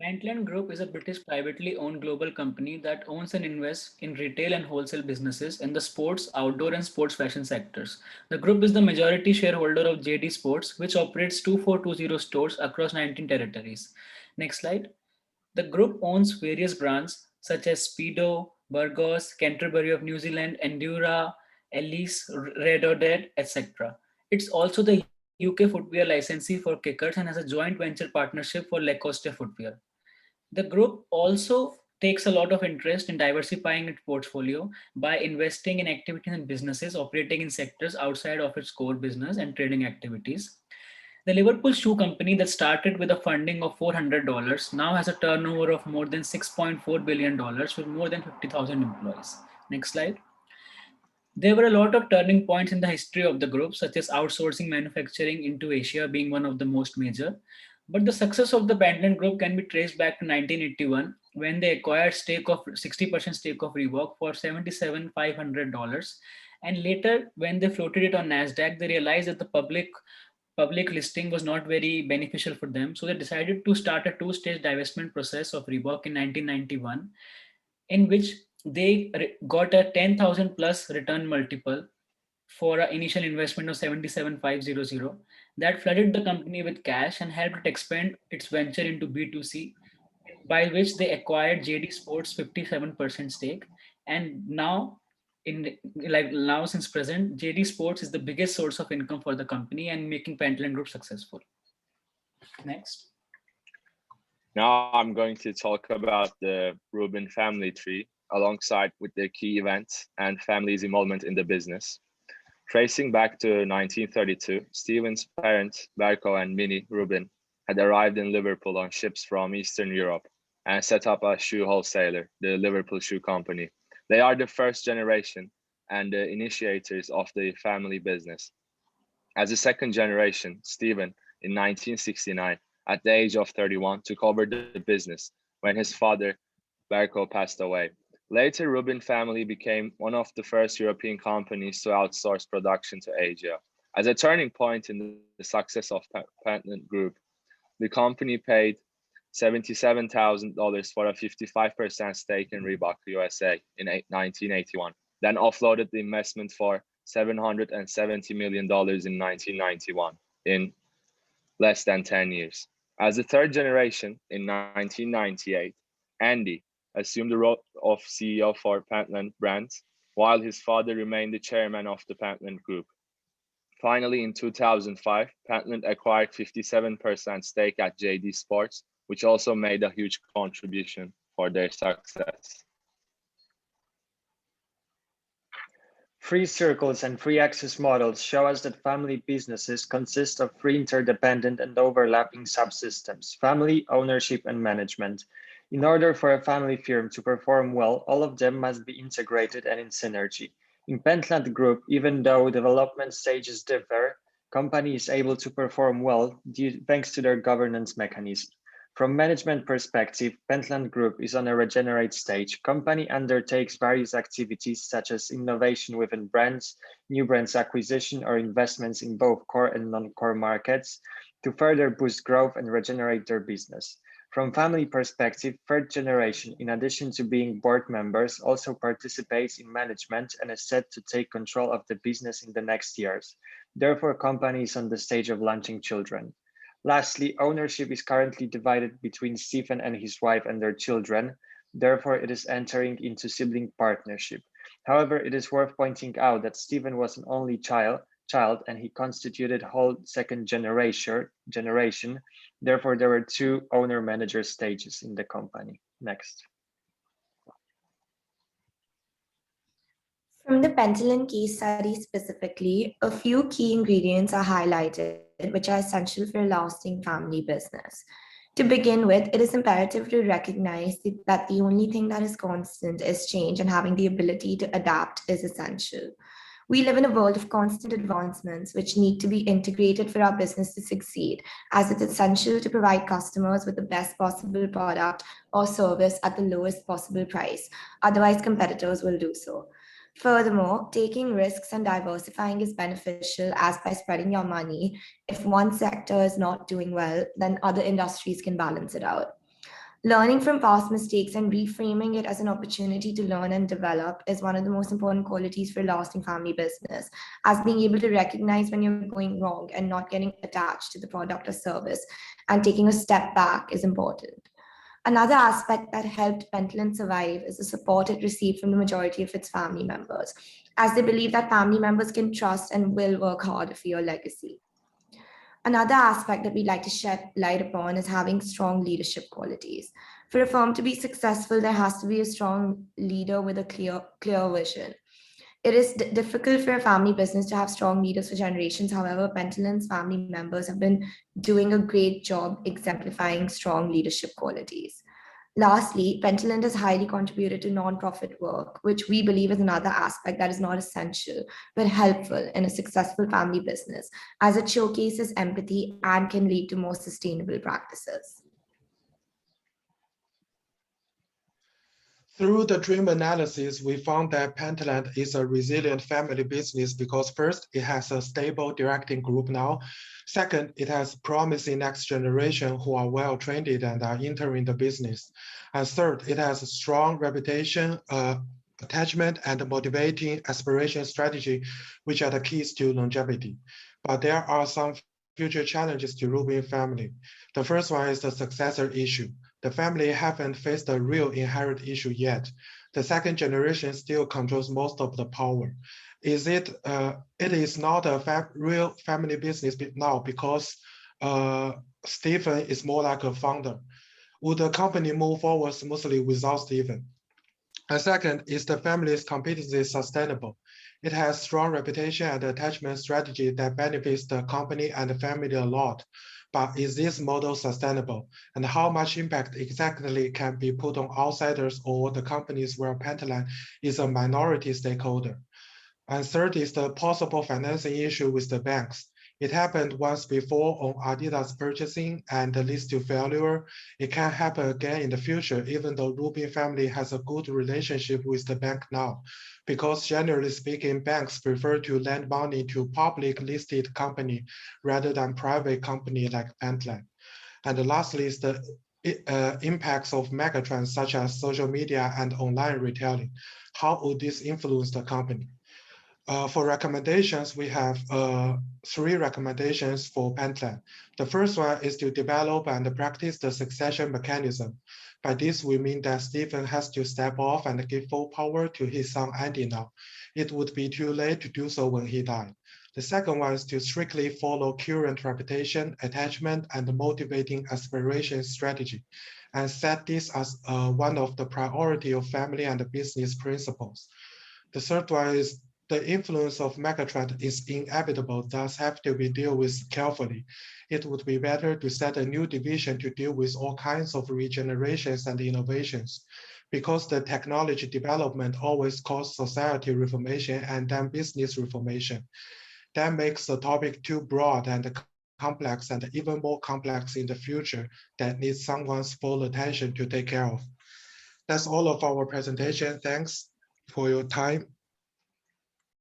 Pentland Group is a British privately owned global company that owns and invests in retail and wholesale businesses in the sports, outdoor, and sports fashion sectors. The group is the majority shareholder of JD Sports, which operates 2420 stores across 19 territories. Next slide. The group owns various brands such as Speedo, Burgos, Canterbury of New Zealand, Endura, Elise, Red or Dead, etc. It's also the UK footwear licensee for Kickers and has a joint venture partnership for Lacoste footwear. The group also takes a lot of interest in diversifying its portfolio by investing in activities and businesses operating in sectors outside of its core business and trading activities. The Liverpool Shoe Company, that started with a funding of $400, now has a turnover of more than $6.4 billion with more than 50,000 employees. Next slide. There were a lot of turning points in the history of the group, such as outsourcing manufacturing into Asia being one of the most major. But the success of the Pentland Group can be traced back to 1981 when they acquired stake of 60% stake of Reebok for $77,500. And later, when they floated it on Nasdaq, they realized that the public listing was not very beneficial for them. So they decided to start a two-stage divestment process of Reebok in 1991, in which they got a 10,000 plus return multiple for an initial investment of 77,500 that flooded the company with cash and helped it expand its venture into B2C, by which they acquired JD Sports 57% stake. And now, now since present, JD Sports is the biggest source of income for the company and making Pentland Group successful. Next. Now I'm going to talk about the Rubin family tree alongside with their key events and family's involvement in the business. Tracing back to 1932, Stephen's parents, Berko and Minnie Rubin, had arrived in Liverpool on ships from Eastern Europe and set up a shoe wholesaler, the Liverpool Shoe Company. They are the first generation and the initiators of the family business. As a second generation, Stephen, in 1969, at the age of 31, took over the business when his father, Berko, passed away. Later, Rubin family became one of the first European companies to outsource production to Asia. As a turning point in the success of Pentland Group, the company paid $77,000 for a 55% stake in Reebok USA in 1981, then offloaded the investment for $770 million in 1991 in less than 10 years. As the third generation in 1998, Andy assumed the role of CEO for Pentland Brands, while his father remained the chairman of the Pentland Group. Finally, in 2005, Pentland acquired 57% stake at JD Sports, which also made a huge contribution for their success. Free circles and free access models show us that family businesses consist of three interdependent and overlapping subsystems: family, ownership, and management. In order for a family firm to perform well, all of them must be integrated and in synergy. In Pentland Group, even though development stages differ, company is able to perform well thanks to their governance mechanism. From management perspective, Pentland Group is on a regenerate stage. Company undertakes various activities such as innovation within brands, new brands acquisition, or investments in both core and non-core markets to further boost growth and regenerate their business. From family perspective, third generation, in addition to being board members, also participates in management and is set to take control of the business in the next years. Therefore, company is on the stage of launching children. Lastly, ownership is currently divided between Stephen and his wife and their children. Therefore, it is entering into sibling partnership. However, it is worth pointing out that Stephen was an only child and he constituted whole second generation. Therefore, there were two owner-manager stages in the company. Next. From the Pentland case study specifically, a few key ingredients are highlighted which are essential for a lasting family business. To begin with, it is imperative to recognize that the only thing that is constant is change, and having the ability to adapt is essential. We live in a world of constant advancements which need to be integrated for our business to succeed, as it's essential to provide customers with the best possible product or service at the lowest possible price. Otherwise, competitors will do so. Furthermore, taking risks and diversifying is beneficial, as by spreading your money, if one sector is not doing well, then other industries can balance it out. Learning from past mistakes and reframing it as an opportunity to learn and develop is one of the most important qualities for lasting family business, as being able to recognize when you're going wrong and not getting attached to the product or service and taking a step back is important. Another aspect that helped Pentland survive is the support it received from the majority of its family members, as they believe that family members can trust and will work hard for your legacy. Another aspect that we'd like to shed light upon is having strong leadership qualities. For a firm to be successful, there has to be a strong leader with a clear vision. It is difficult for a family business to have strong leaders for generations. However, Pentland's family members have been doing a great job exemplifying strong leadership qualities. Lastly, Pentland has highly contributed to nonprofit work, which we believe is another aspect that is not essential but helpful in a successful family business, as it showcases empathy and can lead to more sustainable practices. Through the dream analysis, we found that Pentland is a resilient family business because first, it has a stable directing group now. Second, it has promising next generation who are well trained and are entering the business. And third, it has a strong reputation, attachment, and motivating aspiration strategy, which are the keys to longevity. But there are some future challenges to Rubin family. The first one is the successor issue. The family haven't faced a real inherent issue yet. The second generation still controls most of the power. It is not a real family business now because Stephen is more like a founder. Would the company move forward smoothly without Stephen? And second, is the family's competency sustainable? It has strong reputation and attachment strategy that benefits the company and the family a lot. But is this model sustainable? And how much impact exactly can be put on outsiders or the companies where Pentland is a minority stakeholder? And third is the possible financing issue with the banks. It happened once before on Adidas purchasing and leads to failure. It can happen again in the future, even though Rubin family has a good relationship with the bank now, because generally speaking, banks prefer to lend money to public listed company rather than private company like Pentland. And lastly is the impacts of megatrends such as social media and online retailing. How would this influence the company? For recommendations, we have 3 recommendations for Pentland. The first one is to develop and practice the succession mechanism. By this, we mean that Stephen has to step off and give full power to his son Andy now. It would be too late to do so when he died. The second one is to strictly follow current reputation, attachment, and motivating aspiration strategy, and set this as one of the priority of family and business principles. The third one is the influence of megatrend is inevitable, thus have to be dealt with carefully. It would be better to set a new division to deal with all kinds of regenerations and innovations, because the technology development always causes society reformation and then business reformation. That makes the topic too broad and complex and even more complex in the future that needs someone's full attention to take care of. That's all of our presentation. Thanks for your time.